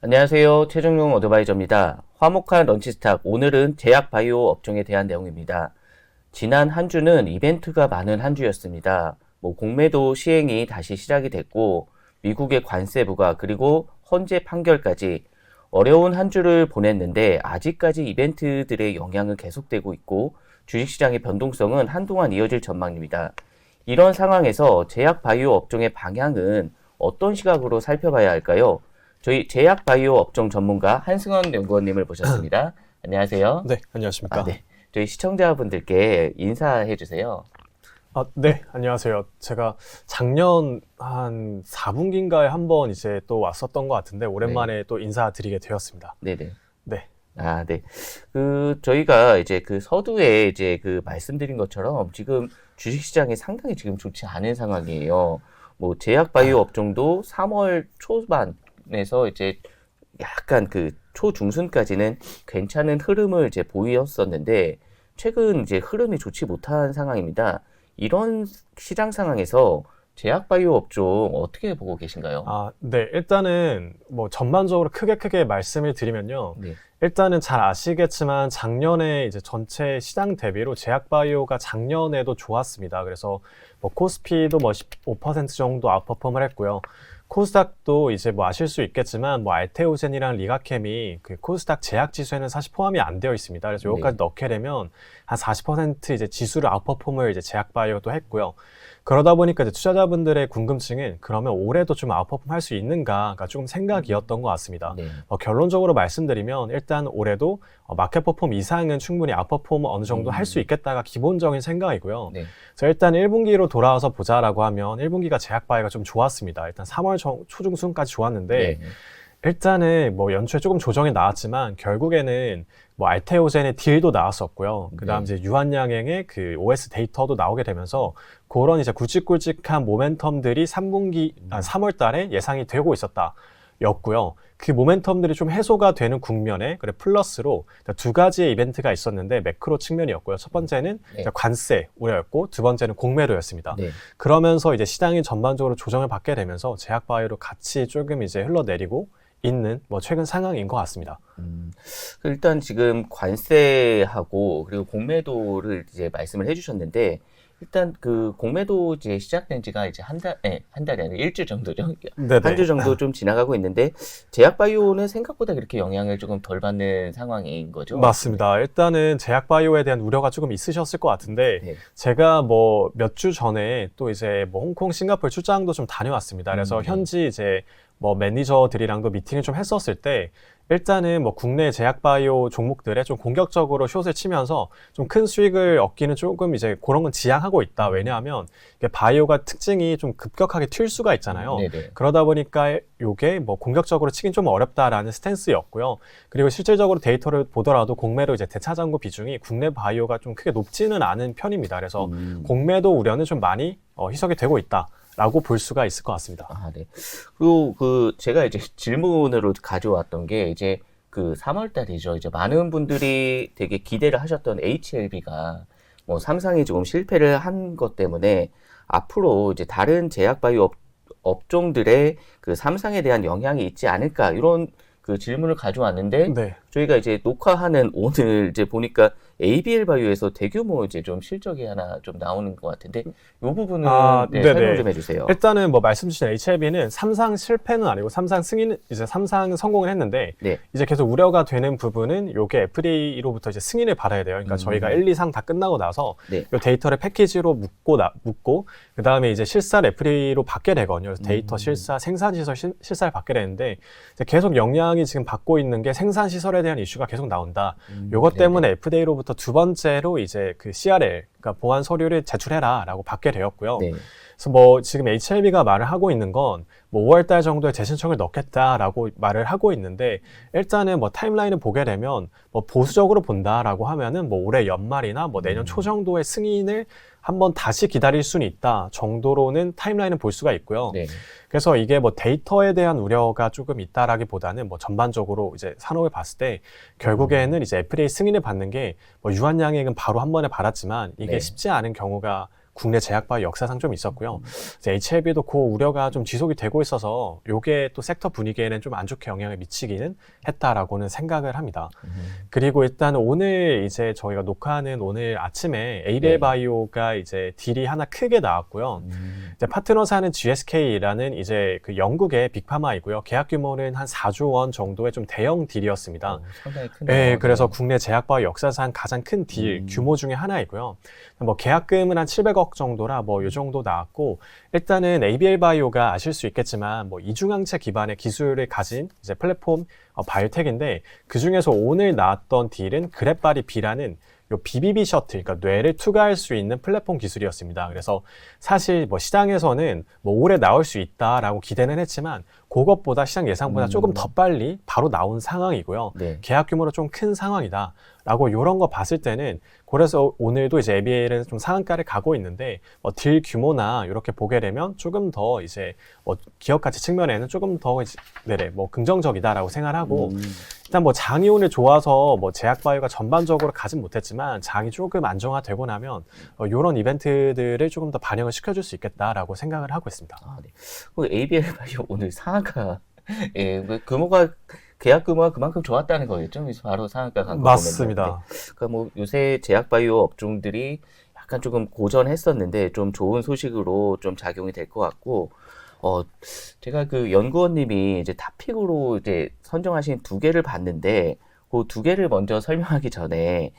안녕하세요. 최정용 어드바이저입니다. 화목한 런치스탁, 오늘은 제약 바이오 업종에 대한 내용입니다. 지난 한 주는 이벤트가 많은 한 주였습니다. 공매도 시행이 다시 시작이 됐고, 미국의 관세 부과, 그리고 헌재 판결까지 어려운 한 주를 보냈는데, 아직까지 이벤트들의 영향은 계속되고 있고, 주식시장의 변동성은 한동안 이어질 전망입니다. 이런 상황에서 제약 바이오 업종의 방향은 어떤 시각으로 살펴봐야 할까요? 저희 제약 바이오 업종 전문가 한승원 연구원님을 모셨습니다. 안녕하세요. 네, 안녕하십니까. 네. 저희 시청자분들께 인사해 주세요. 네, 안녕하세요. 제가 작년 한 4분기인가에 한번 이제 또 왔었던 것 같은데, 오랜만에 또 인사드리게 되었습니다. 네네. 네. 네. 저희가 이제 서두에 이제 말씀드린 것처럼 지금 주식시장이 상당히 지금 좋지 않은 상황이에요. 제약 바이오 업종도 3월 초반에서 이제 약간 초중순까지는 괜찮은 흐름을 이제 보였었는데, 최근 이제 흐름이 좋지 못한 상황입니다. 이런 시장 상황에서 제약 바이오 업종 어떻게 보고 계신가요? 네. 일단은 전반적으로 크게 말씀을 드리면요. 네. 일단은 잘 아시겠지만 작년에 이제 전체 시장 대비로 제약바이오가 작년에도 좋았습니다. 그래서 코스피도 15% 정도 아웃퍼폼을 했고요. 코스닥도 이제 아실 수 있겠지만 알테오젠이랑 리가켐이 그 코스닥 제약 지수에는 사실 포함이 안 되어 있습니다. 그래서 여기까지 넣게 되면 한 40% 이제 지수를 아웃퍼폼을 이제 제약바이오도 했고요. 그러다 보니까 이제 투자자분들의 궁금증은 그러면 올해도 좀 아웃퍼폼 할 수 있는가가 조금 생각이었던 것 같습니다. 네. 결론적으로 말씀드리면 일단 올해도 마켓 퍼폼 이상은 충분히 아웃퍼폼 어느 정도 할 수 있겠다가 기본적인 생각이고요. 네. 그래서 일단 1분기로 돌아와서 보자라고 하면 1분기가 제약바이오가 좀 좋았습니다. 일단 3월 초중순까지 좋았는데 네. 일단은 연초에 조금 조정이 나왔지만 결국에는 알테오젠의 딜도 나왔었고요. 그다음 이제 유한양행의 그 OS 데이터도 나오게 되면서 그런 이제 굵직굵직한 모멘텀들이 3월 달에 예상이 되고 있었다였고요. 그 모멘텀들이 좀 해소가 되는 국면에 플러스로 두 가지의 이벤트가 있었는데 매크로 측면이었고요. 첫 번째는 관세 우려였고 두 번째는 공매도였습니다. 네. 그러면서 이제 시장이 전반적으로 조정을 받게 되면서 제약바이오로 같이 조금 이제 흘러내리고 있는 최근 상황인 것 같습니다. 일단 지금 관세하고 그리고 공매도를 이제 말씀을 해주셨는데, 일단 공매도 이제 시작된 지가 이제 한 달이 아니라 일주 정도죠. 한 주 정도 좀 지나가고 있는데, 제약바이오는 생각보다 그렇게 영향을 조금 덜 받는 상황인 거죠? 맞습니다. 일단은 제약바이오에 대한 우려가 조금 있으셨을 것 같은데, 네. 제가 몇 주 전에 또 이제 홍콩, 싱가포르 출장도 좀 다녀왔습니다. 그래서 현지 이제 매니저들이랑도 미팅을 좀 했었을 때, 일단은 국내 제약바이오 종목들에 좀 공격적으로 숏을 치면서 좀 큰 수익을 얻기는 조금 이제 그런 건 지양하고 있다. 왜냐하면 이게 바이오가 특징이 좀 급격하게 튈 수가 있잖아요. 네네. 그러다 보니까 요게 공격적으로 치긴 좀 어렵다라는 스탠스였고요. 그리고 실질적으로 데이터를 보더라도 공매도 이제 대차장구 비중이 국내 바이오가 좀 크게 높지는 않은 편입니다. 그래서 공매도 우려는 좀 많이 희석이 되고 있다. 라고 볼 수가 있을 것 같습니다. 네. 그리고 제가 이제 질문으로 가져왔던 게 이제 3월 달이죠. 이제 많은 분들이 되게 기대를 하셨던 HLB가 삼상이 조금 실패를 한 것 때문에 앞으로 이제 다른 제약 바이오 업종들의 삼상에 대한 영향이 있지 않을까, 이런 질문을 가져왔는데, 저희가 이제 녹화하는 오늘 이제 보니까 ABL 바이오에서 대규모 이제 좀 실적이 하나 좀 나오는 것 같은데, 이 부분은 설명 좀 해주세요. 일단은 말씀 주신 HLB는 삼상 실패는 아니고 삼상 성공을 했는데, 이제 계속 우려가 되는 부분은 요게 FDA로부터 이제 승인을 받아야 돼요. 그러니까 저희가 1, 2, 상 다 끝나고 나서 요 데이터를 패키지로 묶고 그 다음에 이제 실사를 FDA로 받게 되거든요. 그래서 데이터 실사, 생산시설 실사를 받게 되는데, 이제 계속 영향이 지금 받고 있는 게 생산시설에 대한 이슈가 계속 나온다. 요것 때문에 FDA로부터 두 번째로 이제 CRL, 그러니까 보안 서류를 제출해라라고 받게 되었고요. 그래서 지금 HLB가 말을 하고 있는 건 5월달 정도에 재신청을 넣겠다라고 말을 하고 있는데, 일단은 타임라인을 보게 되면 보수적으로 본다라고 하면은 올해 연말이나 내년 초 정도의 승인을 한번 다시 기다릴 수는 있다 정도로는 타임라인을 볼 수가 있고요. 그래서 이게 데이터에 대한 우려가 조금 있다라기보다는 전반적으로 이제 산업을 봤을 때 결국에는 이제 FDA 승인을 받는 게 유한양행은 바로 한 번에 받았지만 이게 쉽지 않은 경우가 국내 제약바이오 역사상 좀 있었고요. 이제 HLB도 그 우려가 좀 지속이 되고 있어서 요게 또 섹터 분위기에는 좀 안 좋게 영향을 미치기는 했다라고는 생각을 합니다. 그리고 일단 오늘 이제 저희가 녹화하는 오늘 아침에 ABL 바이오가 이제 딜이 하나 크게 나왔고요. 이제 파트너사는 GSK라는 이제 그 영국의 빅파마이고요. 계약 규모는 한 4조 원 정도의 좀 대형 딜이었습니다. 상당히 큰. 네, 그래서 국내 제약바이오 역사상 가장 큰 딜 규모 중에 하나이고요. 뭐 계약금은 한 700억 정도라 뭐 요 정도 나왔고, 일단은 ABL 바이오가 아실 수 있겠지만 뭐 이중항체 기반의 기술을 가진 이제 플랫폼 바이오텍인데, 그 중에서 오늘 나왔던 딜은 그랩바리 B라는 요 BBB 셔틀, 그러니까 뇌를 투과할 수 있는 플랫폼 기술이었습니다. 그래서 사실 뭐 시장에서는 뭐 올해 나올 수 있다라고 기대는 했지만 그것보다 시장 예상보다 조금 더 빨리 바로 나온 상황이고요. 네. 계약 규모로 좀 큰 상황이다라고 이런 거 봤을 때는, 그래서 오늘도 이제 ABL은 좀 상한가를 가고 있는데 딜 규모나 이렇게 보게 되면 조금 더 이제 뭐 기업 가치 측면에는 조금 더 이제 뭐 긍정적이다라고 생각하고, 일단 뭐 장이 오늘 좋아서 뭐 제약바이오가 전반적으로 가진 못했지만 장이 조금 안정화되고 나면 이런 이벤트들을 조금 더 반영을 시켜줄 수 있겠다라고 생각을 하고 있습니다. 네. 그 ABL 바이오 오늘 상한가, 예, 규모가 계약 규모가 그만큼 좋았다는 거겠죠? 그래서 바로 상한가 간 거. 맞습니다. 그러니까 뭐 요새 제약바이오 업종들이 약간 조금 고전했었는데 좀 좋은 소식으로 좀 작용이 될 것 같고, 제가 그 연구원님이 이제 탑픽으로 이제 선정하신 두 개를 봤는데, 그 두 개를 먼저 설명하기 전에,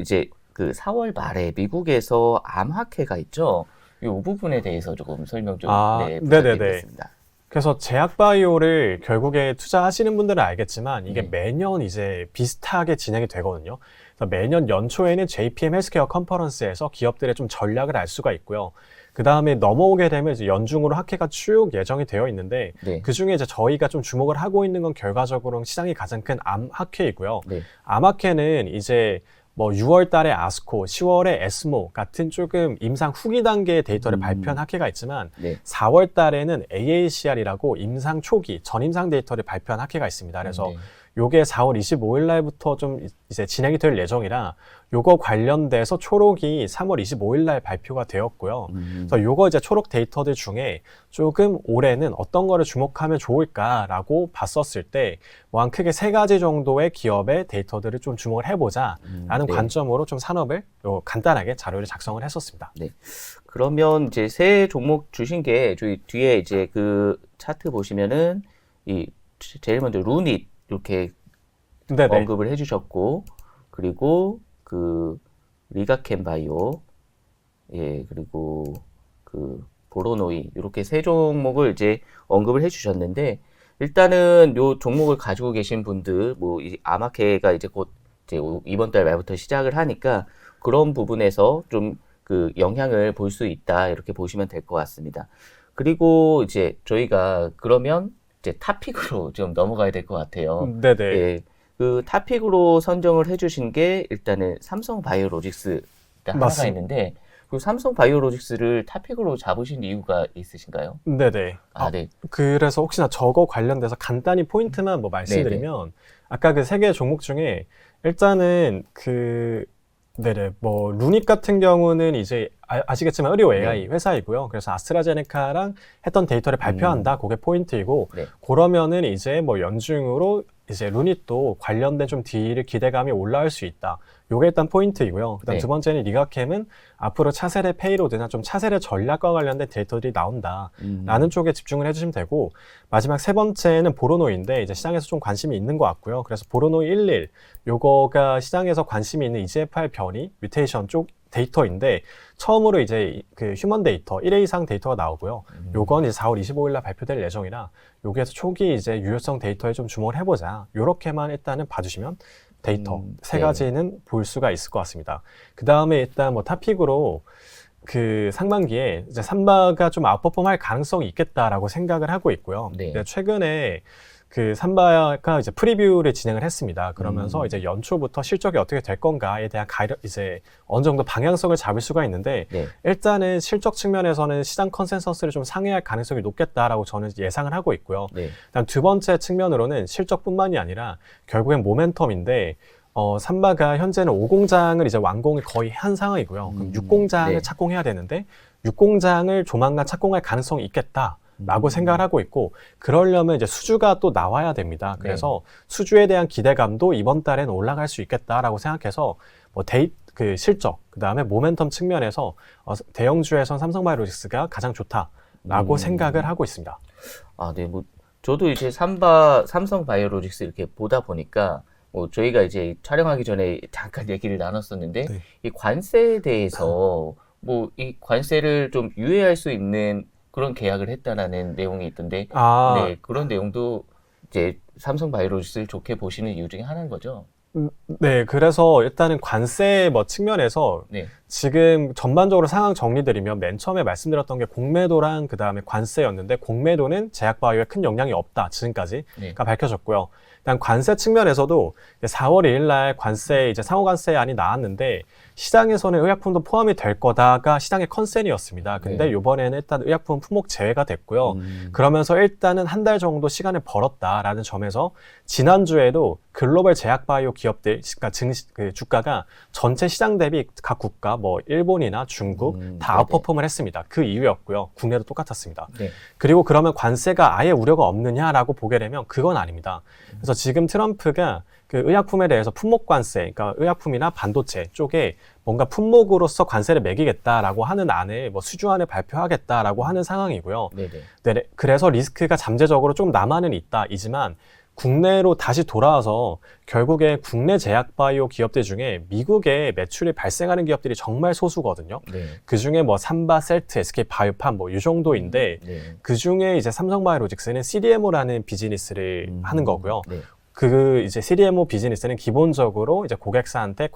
이제 그 4월 말에 미국에서 암학회가 있죠? 이 부분에 대해서 조금 설명 좀 부탁드리겠습니다. 그래서 제약바이오를 결국에 투자하시는 분들은 알겠지만 이게 네. 매년 이제 비슷하게 진행이 되거든요. 그래서 매년 연초에는 JPM 헬스케어 컨퍼런스에서 기업들의 좀 전략을 알 수가 있고요. 그 다음에 넘어오게 되면 이제 연중으로 학회가 쭉 예정이 되어 있는데, 네. 그 중에 이제 저희가 좀 주목을 하고 있는 건 결과적으로 시장이 가장 큰 암학회이고요. 네. 암학회는 이제 뭐 6월 달에 아스코, 10월에 에스모 같은 조금 임상 후기 단계의 데이터를 발표한 학회가 있지만, 네. 4월 달에는 AACR이라고 임상 초기, 전임상 데이터를 발표한 학회가 있습니다. 그래서 요게 4월 25일 날부터 좀 이제 진행이 될 예정이라 요거 관련돼서 초록이 3월 25일 날 발표가 되었고요. 그래서 요거 이제 초록 데이터들 중에 조금 올해는 어떤 거를 주목하면 좋을까라고 봤었을 때 뭐 한 크게 3가지 정도의 기업의 데이터들을 좀 주목을 해보자라는 관점으로 좀 산업을 간단하게 자료를 작성을 했었습니다. 네. 그러면 이제 새 종목 주신 게 저희 뒤에 이제 그 차트 보시면은 이 제일 먼저 루닛 이렇게 언급을 해주셨고, 그리고 그 리가켄 바이오, 예, 그리고 그 보로노이 이렇게 세 종목을 이제 언급을 해주셨는데, 일단은 요 종목을 가지고 계신 분들, 뭐 이 아마케가 이제 곧 이제 이번 달 말부터 시작을 하니까 그런 부분에서 좀 그 영향을 볼 수 있다 이렇게 보시면 될 것 같습니다. 그리고 이제 저희가 그러면 이제 탑픽으로 좀 넘어가야 될 것 같아요. 네네. 예, 그 탑픽으로 선정을 해주신 게 일단은 삼성 바이오로직스 하나가 있는데, 그 삼성 바이오로직스를 탑픽으로 잡으신 이유가 있으신가요? 네네. 네. 그래서 혹시나 저거 관련돼서 간단히 포인트만 뭐 말씀드리면, 아까 그 3개 종목 중에 일단은 뭐 루닛 같은 경우는 이제 아시겠지만 의료 AI 회사이고요. 그래서 아스트라제네카랑 했던 데이터를 발표한다. 그게 포인트이고, 그러면은 이제 뭐 연중으로 이제 루닛도 관련된 좀 딜을 기대감이 올라올 수 있다. 요게 일단 포인트이고요. 그다음 두 번째는 리가캠은 앞으로 차세대 페이로드나 좀 차세대 전략과 관련된 데이터들이 나온다. 라는 쪽에 집중을 해주시면 되고, 마지막 세 번째는 보로노이인데 이제 시장에서 좀 관심이 있는 것 같고요. 그래서 보로노이 11, 요거가 시장에서 관심이 있는 EGFR 변이, 뮤테이션 쪽 데이터인데, 처음으로 이제 그 휴먼 데이터 1회 이상 데이터가 나오고요. 요건 이제 4월 25일 날 발표될 예정이라 여기에서 초기 이제 유효성 데이터에 좀 주목을 해보자. 요렇게만 일단은 봐주시면 데이터 세 가지는 볼 수가 있을 것 같습니다. 그 다음에 일단 뭐 탑픽으로 그 상반기에 이제 삼바가 좀 아웃퍼폼 할 가능성이 있겠다라고 생각을 하고 있고요. 최근에 그 삼바가 이제 프리뷰를 진행을 했습니다. 그러면서 이제 연초부터 실적이 어떻게 될 건가에 대한 이제 어느 정도 방향성을 잡을 수가 있는데, 일단은 실적 측면에서는 시장 컨센서스를 좀 상회할 가능성이 높겠다라고 저는 예상을 하고 있고요. 그다음 두 번째 측면으로는 실적뿐만이 아니라 결국엔 모멘텀인데, 삼바가 현재는 5공장을 이제 완공을 거의 한 상황이고요. 그럼 6공장을 네. 착공해야 되는데 6공장을 조만간 착공할 가능성이 있겠다라고 생각을 하고 있고, 그러려면 이제 수주가 또 나와야 됩니다. 그래서 수주에 대한 기대감도 이번 달에는 올라갈 수 있겠다라고 생각해서 뭐 그 실적, 그 다음에 모멘텀 측면에서 대형주에선 삼성바이오로직스가 가장 좋다라고 생각을 하고 있습니다. 아, 네, 뭐 저도 이제 삼성바이오로직스 이렇게 보다 보니까 뭐 저희가 이제 촬영하기 전에 잠깐 얘기를 나눴었는데 네. 이 관세에 대해서 뭐 이 관세를 좀 유예할 수 있는 그런 계약을 했다라는 내용이 있던데, 네, 그런 내용도 이제 삼성바이오로직스를 좋게 보시는 이유 중에 하나인 거죠. 네, 그래서 일단은 관세 뭐 측면에서 네. 지금 전반적으로 상황 정리드리면 맨 처음에 말씀드렸던 게 공매도랑 그 다음에 관세였는데, 공매도는 제약바이오에 큰 영향이 없다 지금까지가 밝혀졌고요. 일단 관세 측면에서도 4월 2일 날 관세 이제 상호관세안이 나왔는데 시장에서는 의약품도 포함이 될 거다가 시장의 컨센이었습니다. 근데 이번에는 일단 의약품 품목 제외가 됐고요. 그러면서 일단은 한 달 정도 시간을 벌었다라는 점에서 지난주에도 글로벌 제약바이오 기업들, 그러니까 그 주가가 전체 시장 대비 각 국가 뭐 일본이나 중국 다 아웃퍼폼을 했습니다. 그 이유였고요. 국내도 똑같았습니다. 네. 그리고 그러면 관세가 아예 우려가 없느냐라고 보게 되면 그건 아닙니다. 그래서 지금 트럼프가 그 의약품에 대해서 품목 관세, 그러니까 의약품이나 반도체 쪽에 뭔가 품목으로서 관세를 매기겠다라고 하는 안을 뭐 수주안을 발표하겠다라고 하는 상황이고요. 네, 그래서 리스크가 잠재적으로 좀 남아는 있다이지만 국내로 다시 돌아와서 결국에 국내 제약바이오 기업들 중에 미국에 매출이 발생하는 기업들이 정말 소수거든요. 그 중에 뭐 삼바, 셀트, SK바이오팜 뭐 이 정도인데 그 중에 이제 삼성바이오로직스는 CDMO라는 비즈니스를 하는 거고요. 그 이제 CDMO 비즈니스는 기본적으로 이제 고객사한테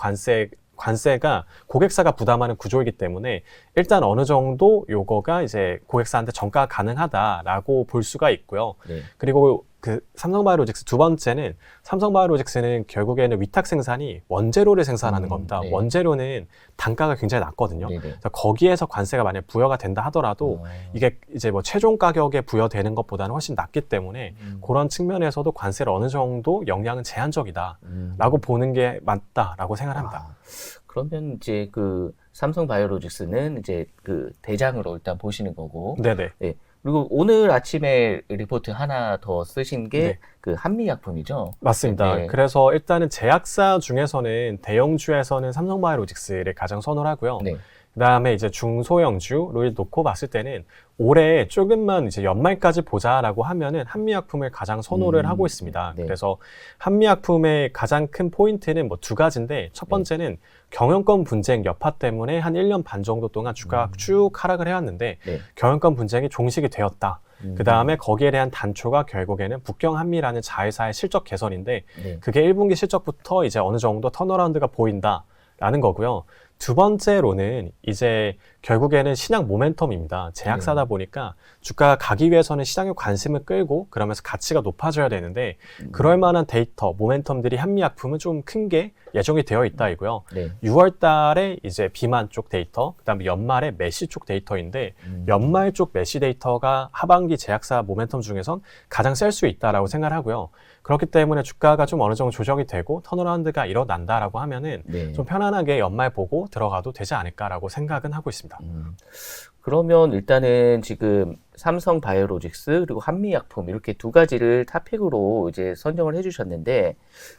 관세가 고객사가 부담하는 구조이기 때문에 일단 어느 정도 요거가 이제 고객사한테 전가 가능하다라고 볼 수가 있고요. 그리고 그 삼성바이오로직스 두 번째는, 삼성바이오로직스는 결국에는 위탁 생산이 원재료를 생산하는 겁니다. 원재료는 단가가 굉장히 낮거든요. 그래서 거기에서 관세가 만약 부여가 된다 하더라도 이게 이제 뭐 최종 가격에 부여되는 것보다는 훨씬 낮기 때문에 그런 측면에서도 관세를 어느 정도 영향은 제한적이다라고 보는 게 맞다라고 생각합니다. 그러면 이제 그 삼성바이오로직스는 이제 그 대장으로 일단 보시는 거고. 네네. 네. 그리고 오늘 아침에 리포트 하나 더 쓰신 게 그 한미약품이죠. 맞습니다. 네. 그래서 일단은 제약사 중에서는 대형주에서는 삼성바이오로직스를 가장 선호하고요. 그다음에 이제 중소형주를 놓고 봤을 때는 올해 조금만 이제 연말까지 보자라고 하면은 한미약품을 가장 선호를 하고 있습니다. 그래서 한미약품의 가장 큰 포인트는 뭐 두 가지인데, 첫 번째는 경영권 분쟁 여파 때문에 한 1년 반 정도 동안 주가가 쭉 하락을 해왔는데 경영권 분쟁이 종식이 되었다. 그 다음에 거기에 대한 단초가 결국에는 북경한미라는 자회사의 실적 개선인데 그게 1분기 실적부터 이제 어느 정도 턴어라운드가 보인다라는 거고요. 두 번째로는 이제 결국에는 시장 모멘텀입니다. 제약사다 보니까 주가가 가기 위해서는 시장의 관심을 끌고 그러면서 가치가 높아져야 되는데 그럴 만한 데이터, 모멘텀들이 한미약품은 좀 큰 게 예정이 되어 있다이고요. 6월 달에 이제 비만 쪽 데이터, 그다음에 연말에 메시 쪽 데이터인데 연말 쪽 메시 데이터가 하반기 제약사 모멘텀 중에선 가장 셀 수 있다라고 생각을 하고요. 그렇기 때문에 주가가 좀 어느 정도 조정이 되고 턴어라운드가 일어난다라고 하면은 좀 편안하게 연말 보고 들어가도 되지 않을까라고 생각은 하고 있습니다. 그러면 일단은 지금 삼성바이오로직스 그리고 한미약품 이렇게 두 가지를 탑픽으로 이제 선정을 해주셨는데,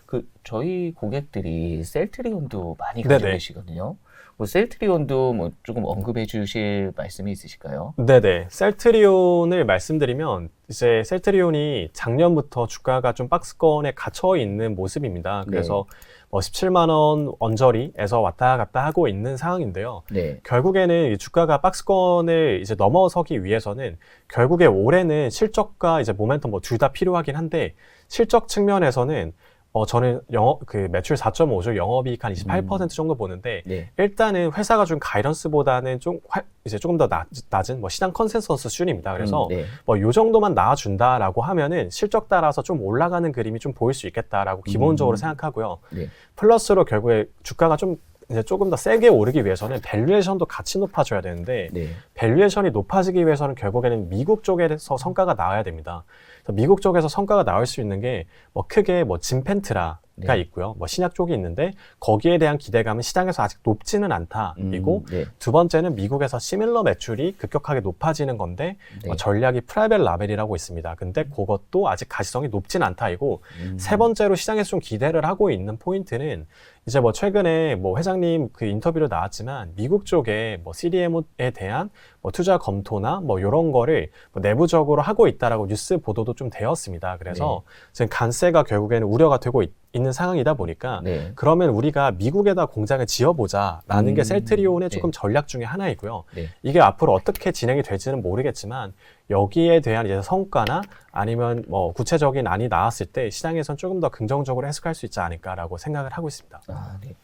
그 저희 고객들이 셀트리온도 많이 가지고 계시거든요. 뭐 셀트리온도 뭐 조금 언급해 주실 말씀이 있으실까요? 네네. 셀트리온을 말씀드리면 이제 셀트리온이 작년부터 주가가 좀 박스권에 갇혀 있는 모습입니다. 그래서 뭐 17만 원 언저리에서 왔다 갔다 하고 있는 상황인데요. 결국에는 이 주가가 박스권을 이제 넘어서기 위해서는 결국에 올해는 실적과 이제 모멘텀 뭐 둘 다 필요하긴 한데, 실적 측면에서는 저는 그 매출 4.5조, 영업이익 한 28% 정도 보는데, 일단은 회사가 준 가이던스보다는 이제 조금 더 낮은 뭐 시장 컨센서스 수준입니다. 그래서 뭐 요 정도만 나와준다라고 하면은 실적 따라서 좀 올라가는 그림이 좀 보일 수 있겠다라고 기본적으로 생각하고요. 플러스로 결국에 주가가 좀 이제 조금 더 세게 오르기 위해서는 밸류에이션도 같이 높아져야 되는데 밸류에이션이 높아지기 위해서는 결국에는 미국 쪽에서 성과가 나와야 됩니다. 미국 쪽에서 성과가 나올 수 있는 게 뭐 크게 뭐 진펜트라 네. 있고요. 뭐 신약 쪽이 있는데 거기에 대한 기대감은 시장에서 아직 높지는 않다이고 네. 두 번째는 미국에서 시밀러 매출이 급격하게 높아지는 건데 네. 전략이 프라이빗 라벨이라고 있습니다. 근데 그것도 아직 가시성이 높진 않다이고 세 번째로 시장에서 좀 기대를 하고 있는 포인트는 이제 뭐 최근에 뭐 회장님 그 인터뷰로 나왔지만 미국 쪽에 뭐 CDMO에 대한 뭐 투자 검토나 뭐 이런 거를 뭐 내부적으로 하고 있다라고 뉴스 보도도 좀 되었습니다. 그래서 지금 관세가 결국에는 우려가 되고 있는 상황이다 보니까 그러면 우리가 미국에다 공장을 지어보자라는 게 셀트리온의 조금 전략 중에 하나이고요. 이게 앞으로 어떻게 진행이 될지는 모르겠지만 여기에 대한 이제 성과나 아니면 뭐 구체적인 안이 나왔을 때 시장에선 조금 더 긍정적으로 해석할 수 있지 않을까라고 생각을 하고 있습니다. 아, 네.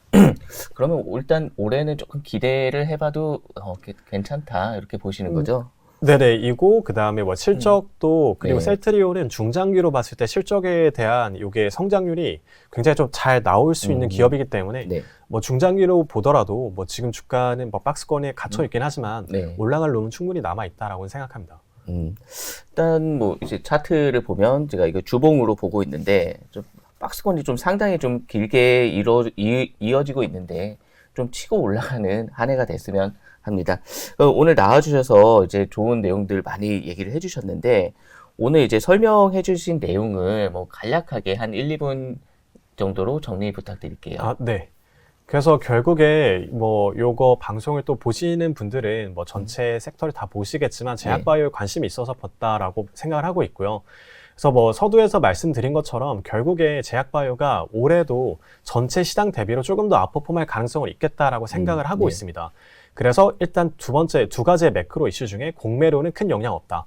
그러면 일단 올해는 조금 기대를 해봐도 괜찮다 이렇게 보시는 거죠? 네네, 이고 그다음에 뭐 실적도 그리고 셀트리온은 중장기로 봤을 때 실적에 대한 이게 성장률이 굉장히 좀 잘 나올 수 있는 기업이기 때문에 뭐 중장기로 보더라도 뭐 지금 주가는 뭐 박스권에 갇혀 있긴 하지만 올라갈 룸은 충분히 남아 있다라고 생각합니다. 일단 뭐 이제 차트를 보면 제가 이거 주봉으로 보고 있는데 좀 박스권이 좀 상당히 좀 길게 이어지고 있는데 좀 치고 올라가는 한 해가 됐으면 합니다. 오늘 나와주셔서 이제 좋은 내용들 많이 얘기를 해주셨는데 오늘 이제 설명해 주신 내용을 뭐 간략하게 한 1, 2분 정도로 정리 부탁드릴게요. 아, 네. 그래서 결국에 뭐 요거 방송을 또 보시는 분들은 뭐 전체 섹터를 다 보시겠지만 제약바이오에 관심이 있어서 봤다라고 생각을 하고 있고요. 그래서 뭐 서두에서 말씀드린 것처럼 결국에 제약바이오가 올해도 전체 시장 대비로 조금 더 아웃퍼폼할 가능성은 있겠다라고 생각을 하고 있습니다. 그래서 일단 두 가지의 매크로 이슈 중에 공매로는 큰 영향 없다.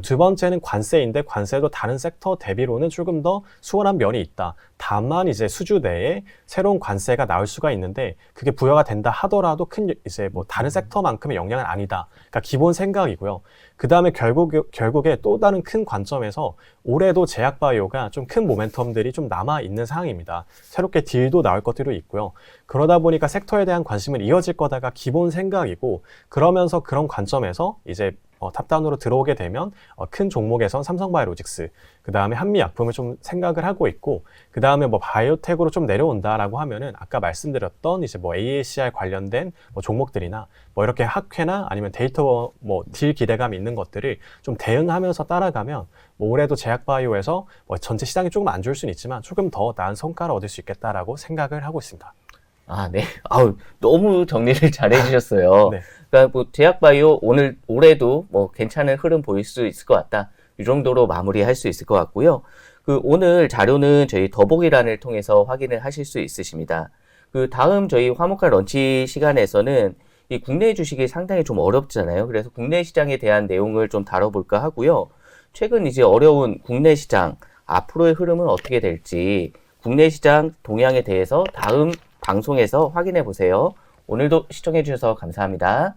두 번째는 관세인데 관세도 다른 섹터 대비로는 조금 더 수월한 면이 있다. 다만 이제 수주 내에 새로운 관세가 나올 수가 있는데 그게 부여가 된다 하더라도 큰 이제 뭐 다른 섹터만큼의 영향은 아니다. 그러니까 기본 생각이고요. 그 다음에 결국에 또 다른 큰 관점에서 올해도 제약바이오가 좀 큰 모멘텀들이 좀 남아 있는 상황입니다. 새롭게 딜도 나올 것들도 있고요. 그러다 보니까 섹터에 대한 관심은 이어질 거다가 기본 생각이고 그러면서 그런 관점에서 이제 탑다운으로 들어오게 되면 큰 종목에선 삼성바이오로직스, 그 다음에 한미약품을 좀 생각을 하고 있고, 그 다음에 뭐 바이오텍으로 좀 내려온다라고 하면은 아까 말씀드렸던 이제 뭐 AACR 관련된 뭐 종목들이나 뭐 이렇게 학회나 아니면 데이터 뭐 딜 기대감이 있는 것들을 좀 대응하면서 따라가면 뭐 올해도 제약바이오에서 뭐 전체 시장이 조금 안 좋을 수는 있지만 조금 더 나은 성과를 얻을 수 있겠다라고 생각을 하고 있습니다. 아, 네. 아우, 너무 정리를 잘 해주셨어요. 네. 그러니까 뭐 제약바이오 올해도 뭐 괜찮은 흐름 보일 수 있을 것 같다. 이 정도로 마무리할 수 있을 것 같고요. 오늘 자료는 저희 더보기란을 통해서 확인을 하실 수 있으십니다. 다음 저희 화목할 런치 시간에서는 이 국내 주식이 상당히 좀 어렵잖아요. 그래서 국내 시장에 대한 내용을 좀 다뤄볼까 하고요. 최근 이제 어려운 국내 시장, 앞으로의 흐름은 어떻게 될지, 국내 시장 동향에 대해서 다음 방송에서 확인해 보세요. 오늘도 시청해 주셔서 감사합니다.